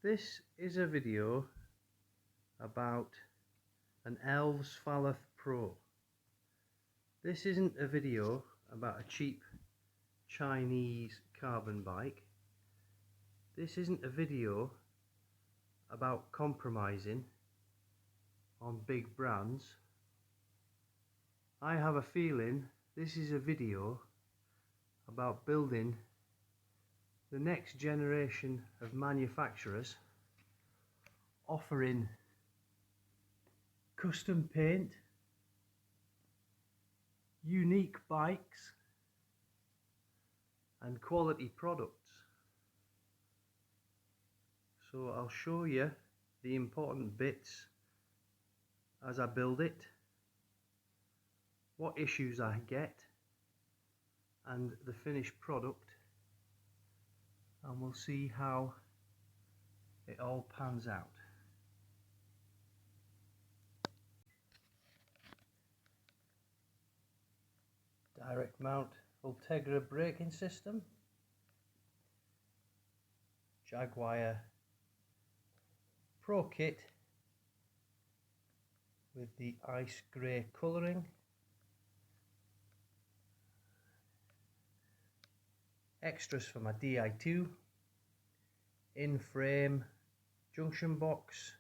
This is a video about an Elves Falath Pro. This isn't a video about a cheap Chinese carbon bike. This isn't a video about compromising on big brands. I have a feeling this is a video about building the next generation of manufacturers offering custom paint, unique bikes and quality products. So I'll show you the important bits as I build it, what issues I get and the finished product, and we'll see how it all pans out. Direct mount Ultegra braking system, Jaguar Pro kit with the ice grey colouring, extras for my Di2, in-frame junction box,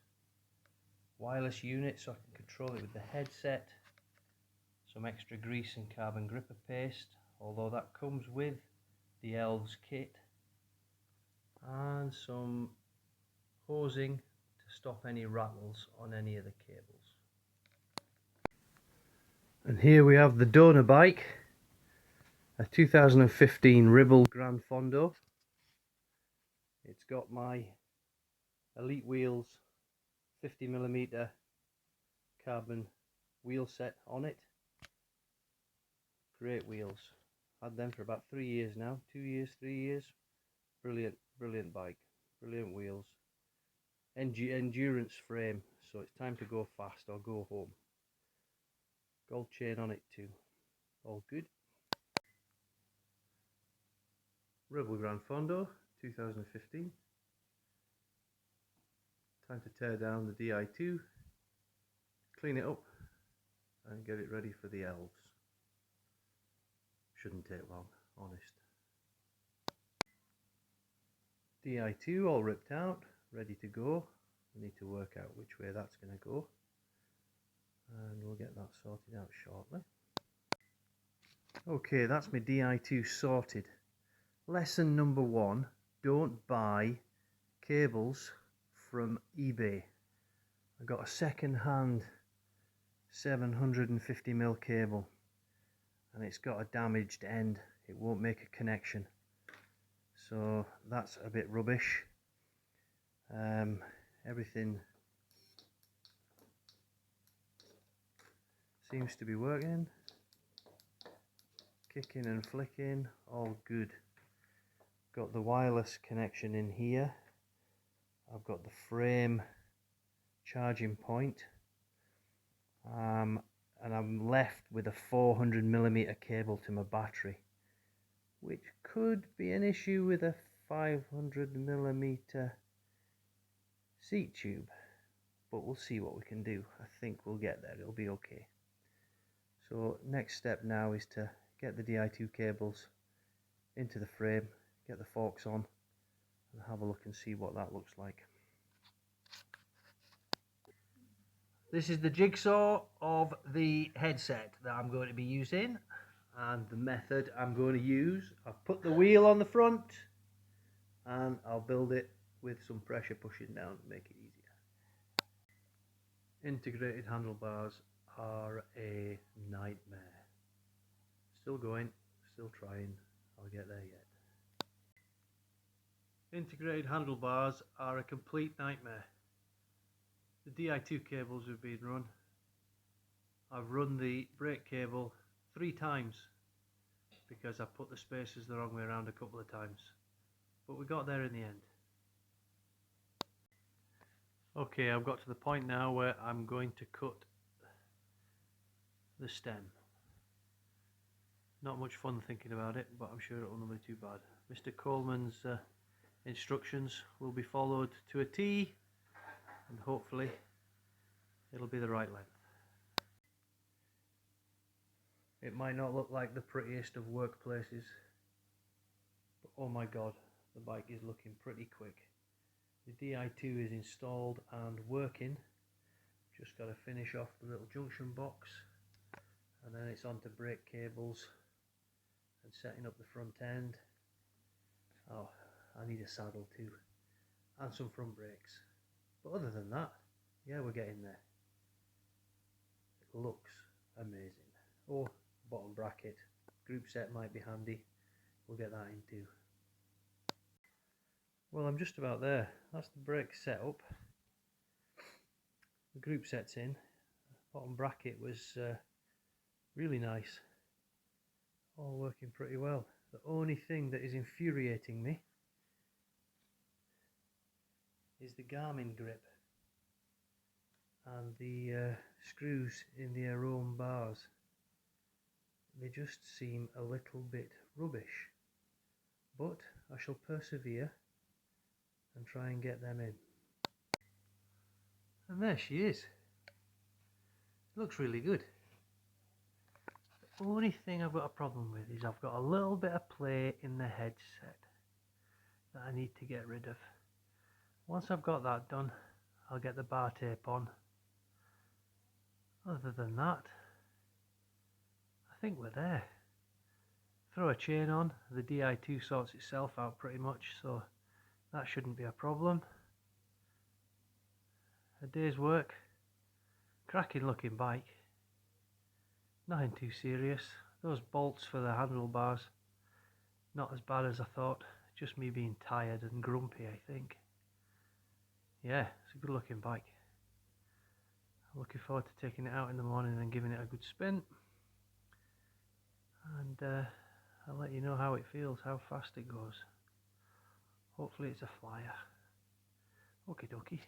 wireless unit so I can control it with the headset, some extra grease and carbon gripper paste, although that comes with the Elves kit, and some hosing to stop any rattles on any of the cables. And here we have the donor bike, a 2015 Ribble Gran Fondo. It's got my Elite Wheels 50mm carbon wheel set on it. Great wheels. Had them for about 3 years now, 2 years, 3 years. Brilliant bike, brilliant wheels. Endurance frame, so it's time to go fast or go home. Gold chain on it too, all good. Ribble Gran Fondo 2015. Time to tear down the Di2, clean it up and get it ready for the Elves. Shouldn't take long, honest. Di2 all ripped out, ready to go. We need to work out which way that's going to go, and we'll get that sorted out shortly. Okay, that's my Di2 sorted. Lesson number 1, don't buy cables from eBay. I got a second-hand 750mm cable and it's got a damaged end. It won't make a connection, so that's a bit rubbish. Everything seems to be working, kicking and flicking, all good. Got the wireless connection in here. I've got the frame charging point, and I'm left with a 400mm cable to my battery, which could be an issue with a 500mm seat tube, but we'll see what we can do. I think we'll get there, it'll be okay. So next step now is to get the Di2 cables into the frame, get the forks on and have a look and see what that looks like. This is the jigsaw of the headset that I'm going to be using and the method I'm going to use. I've put the wheel on the front and I'll build it with some pressure pushing down to make it easier. Integrated handlebars are a nightmare. Still going, still trying, I'll get there yet. Integrated handlebars are a complete nightmare. The Di2 cables have been run. I've run the brake cable 3 times because I put the spacers the wrong way around a couple of times, but we got there in the end. Okay, I've got to the point now where I'm going to cut the stem. Not much fun thinking about it, but I'm sure it will not be too bad. Mr. Coleman's instructions will be followed to a T, and hopefully it'll be the right length. It might not look like the prettiest of workplaces, but oh my god, the bike is looking pretty quick. The Di2 is installed and working. Just got to finish off the little junction box, and then it's on to brake cables and setting up the front end. Oh, I need a saddle too, and some front brakes. But other than that, yeah, we're getting there. It looks amazing. Oh, bottom bracket, group set might be handy. We'll get that in too. Well, I'm just about there. That's the brake setup. The group set's in. Bottom bracket was really nice. All working pretty well. The only thing that is infuriating me is the Garmin grip and the screws in the arome bars. They just seem a little bit rubbish, but I shall persevere and try and get them in. And there she is. Looks really good. The only thing I've got a problem with is I've got a little bit of play in the headset that I need to get rid of. Once I've got that done, I'll get the bar tape on. Other than that, I think we're there. Throw a chain on, the Di2 sorts itself out pretty much, so that shouldn't be a problem. A day's work. Cracking looking bike. Nothing too serious. Those bolts for the handlebars, not as bad as I thought. Just me being tired and grumpy, I think. Yeah, it's a good looking bike. I'm looking forward to taking it out in the morning and giving it a good spin. And I'll let you know how it feels, how fast it goes. Hopefully it's a flyer. Okie dokie.